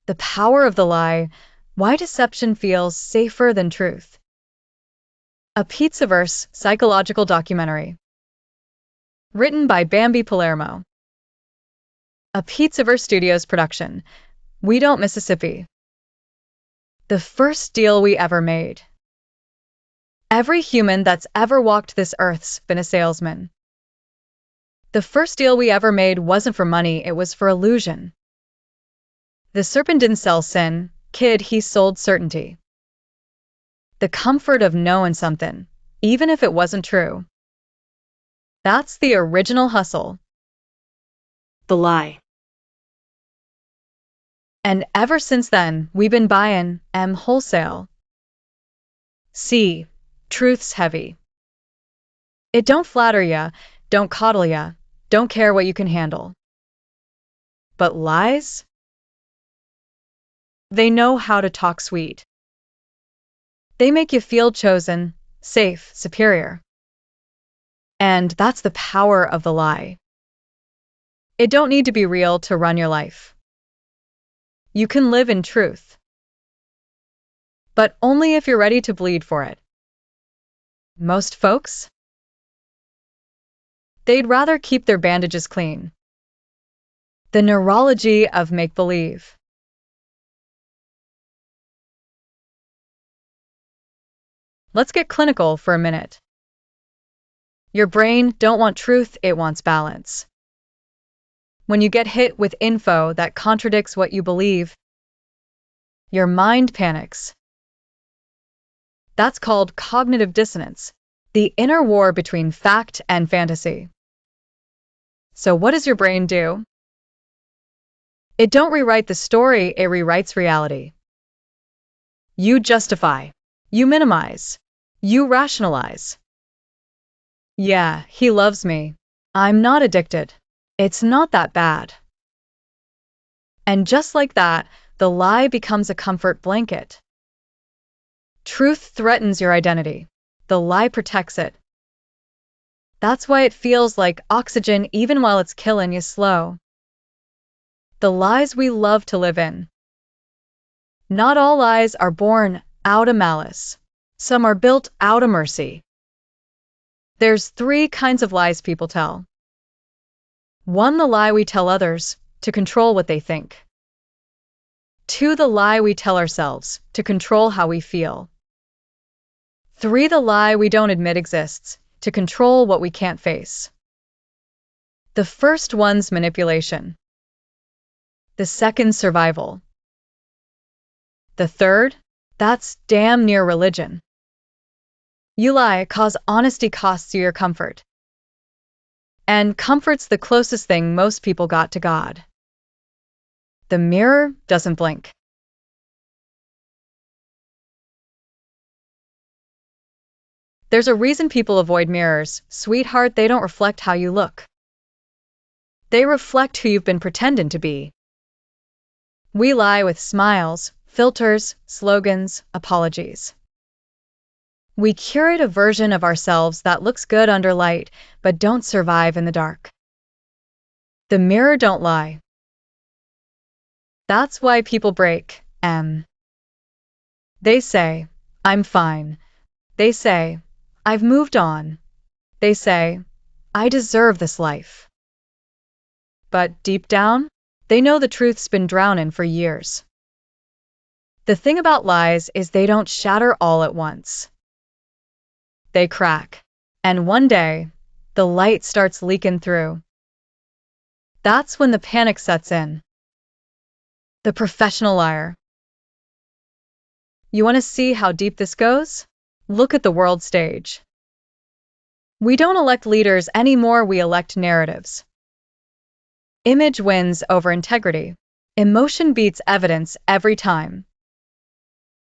The power of the lie. Why deception feels safer than truth. A Pizzaverse psychological documentary. Written by Bambi Palermo. A Pizzaverse Studios production. We Don't, Mississippi. The first deal we ever made. Every human that's ever walked this earth's been a salesman. The first deal we ever made wasn't for money, it was for illusion. The serpent didn't sell sin, kid, he sold certainty. The comfort of knowing something, even if it wasn't true. That's the original hustle. The lie. And ever since then, we've been buying wholesale. See, truth's heavy. It don't flatter ya, don't coddle ya, don't care what you can handle. But lies? They know how to talk sweet. They make you feel chosen, safe, superior. And that's the power of the lie. It don't need to be real to run your life. You can live in truth. But only if you're ready to bleed for it. Most folks? They'd rather keep their bandages clean. The neurology of make-believe. Let's get clinical for a minute. Your brain don't want truth, it wants balance. When you get hit with info that contradicts what you believe, your mind panics. That's called cognitive dissonance, the inner war between fact and fantasy. So what does your brain do? It don't rewrite the story, it rewrites reality. You justify. You minimize. You rationalize. Yeah, he loves me. I'm not addicted. It's not that bad. And just like that, the lie becomes a comfort blanket. Truth threatens your identity. The lie protects it. That's why it feels like oxygen even while it's killing you slow. The lies we love to live in. Not all lies are born out of malice. Some are built out of mercy. There's 3 kinds of lies people tell. 1, the lie we tell others, to control what they think. 2, the lie we tell ourselves, to control how we feel. 3, the lie we don't admit exists, to control what we can't face. The first one's manipulation. The second, survival. The third, that's damn near religion. You lie cause honesty costs you your comfort. And comfort's the closest thing most people got to God. The mirror doesn't blink. There's a reason people avoid mirrors, sweetheart, they don't reflect how you look. They reflect who you've been pretending to be. We lie with smiles, filters, slogans, apologies. We curate a version of ourselves that looks good under light, but don't survive in the dark. The mirror don't lie. That's why people break. They say, I'm fine. They say, I've moved on. They say, I deserve this life. But deep down, they know the truth's been drowning for years. The thing about lies is they don't shatter all at once. They crack. And one day, the light starts leaking through. That's when the panic sets in. The professional liar. You want to see how deep this goes? Look at the world stage. We don't elect leaders anymore, we elect narratives. Image wins over integrity. Emotion beats evidence every time.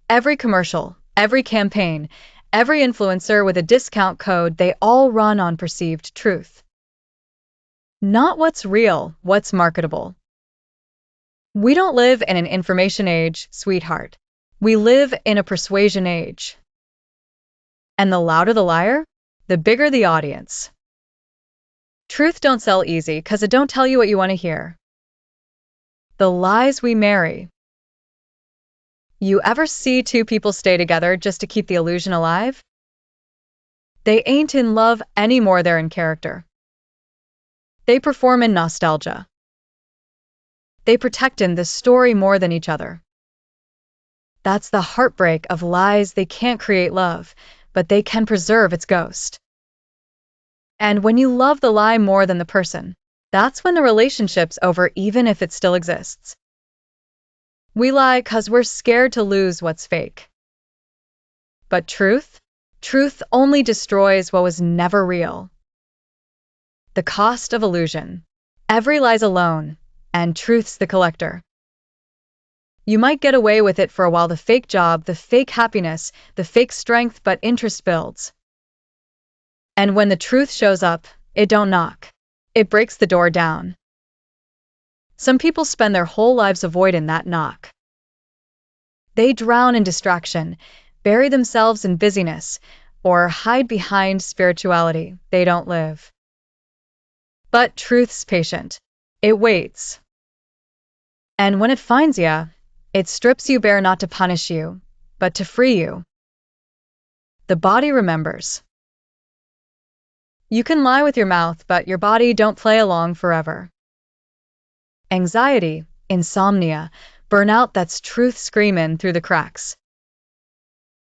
Every commercial, every campaign, every influencer with a discount code, they all run on perceived truth. Not what's real, what's marketable. We don't live in an information age, sweetheart. We live in a persuasion age. And the louder the liar, the bigger the audience. Truth don't sell easy 'cause it don't tell you what you want to hear. The lies we marry. You ever see two people stay together just to keep the illusion alive? They ain't in love anymore, they're in character. They perform in nostalgia. They protect in the story more than each other. That's the heartbreak of lies. They can't create love, but they can preserve its ghost. And when you love the lie more than the person, that's when the relationship's over, even if it still exists. We lie 'cause we're scared to lose what's fake. But truth? Truth only destroys what was never real. The cost of illusion. Every lie's alone, and truth's the collector. You might get away with it for a while, the fake job, the fake happiness, the fake strength, but interest builds. And when the truth shows up, it don't knock. It breaks the door down. Some people spend their whole lives avoiding that knock. They drown in distraction, bury themselves in busyness, or hide behind spirituality. They don't live. But truth's patient. It waits. And when it finds you, it strips you bare, not to punish you, but to free you. The body remembers. You can lie with your mouth, but your body don't play along forever. Anxiety, insomnia, burnout, that's truth screaming through the cracks.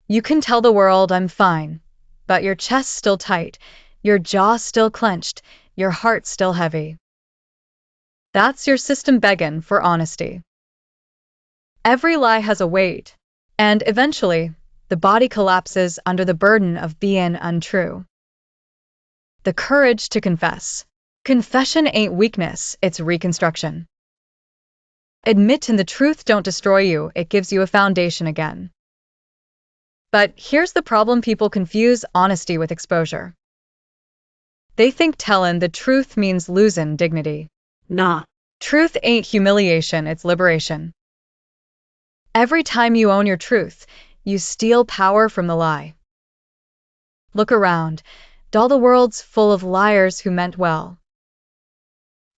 You can tell the world I'm fine, but your chest's still tight, your jaw still clenched, your heart still heavy. That's your system begging for honesty. Every lie has a weight, and eventually, the body collapses under the burden of being untrue. The courage to confess. Confession ain't weakness, it's reconstruction. Admitting the truth don't destroy you, it gives you a foundation again. But here's the problem: people confuse honesty with exposure. They think telling the truth means losing dignity. Nah. Truth ain't humiliation, it's liberation. Every time you own your truth, you steal power from the lie. Look around. All the world's full of liars who meant well.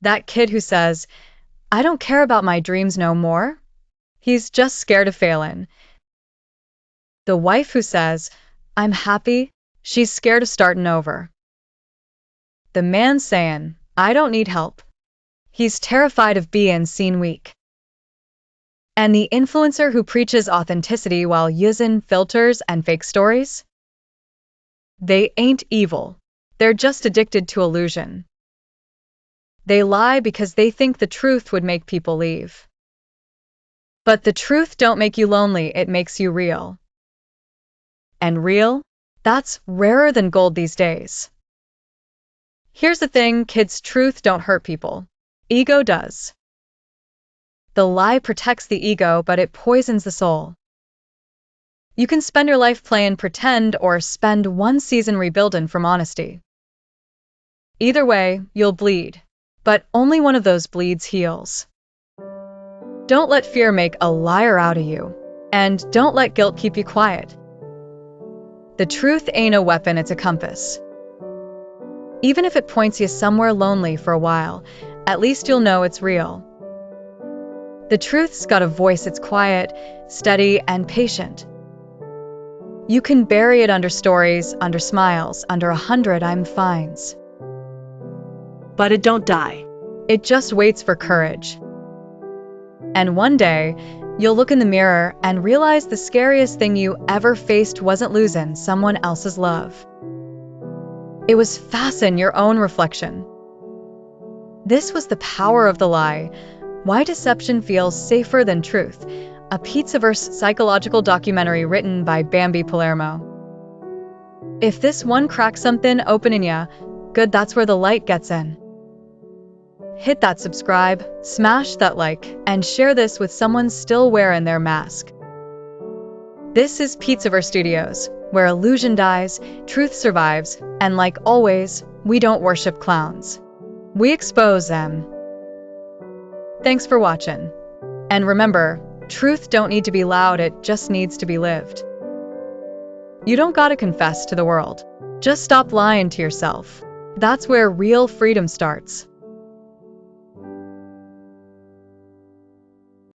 That kid who says, I don't care about my dreams no more, he's just scared of failing. The wife who says, I'm happy, she's scared of starting over. The man saying, I don't need help, he's terrified of being seen weak. And the influencer who preaches authenticity while using filters and fake stories? They ain't evil. They're just addicted to illusion. They lie because they think the truth would make people leave. But the truth don't make you lonely, it makes you real. And real? That's rarer than gold these days. Here's the thing, kids, truth don't hurt people. Ego does. The lie protects the ego, but it poisons the soul. You can spend your life playing pretend or spend one season rebuilding from honesty. Either way, you'll bleed, but only one of those bleeds heals. Don't let fear make a liar out of you, and don't let guilt keep you quiet. The truth ain't a weapon, it's a compass. Even if it points you somewhere lonely for a while, at least you'll know it's real. The truth's got a voice, it's quiet, steady, and patient. You can bury it under stories, under smiles, under 100 I'm fines. But it don't die. It just waits for courage. And one day, you'll look in the mirror and realize the scariest thing you ever faced wasn't losing someone else's love. It was facing your own reflection. This was the power of the lie. Why deception feels safer than truth. A Pizzaverse psychological documentary written by Bambi Palermo. If this one cracks something open in ya, good, that's where the light gets in. Hit that subscribe, smash that like, and share this with someone still wearing their mask. This is Pizzaverse Studios, where illusion dies, truth survives, and like always, we don't worship clowns. We expose them. Thanks for watching. And remember, truth don't need to be loud, it just needs to be lived. You don't gotta confess to the world. Just stop lying to yourself. That's where real freedom starts.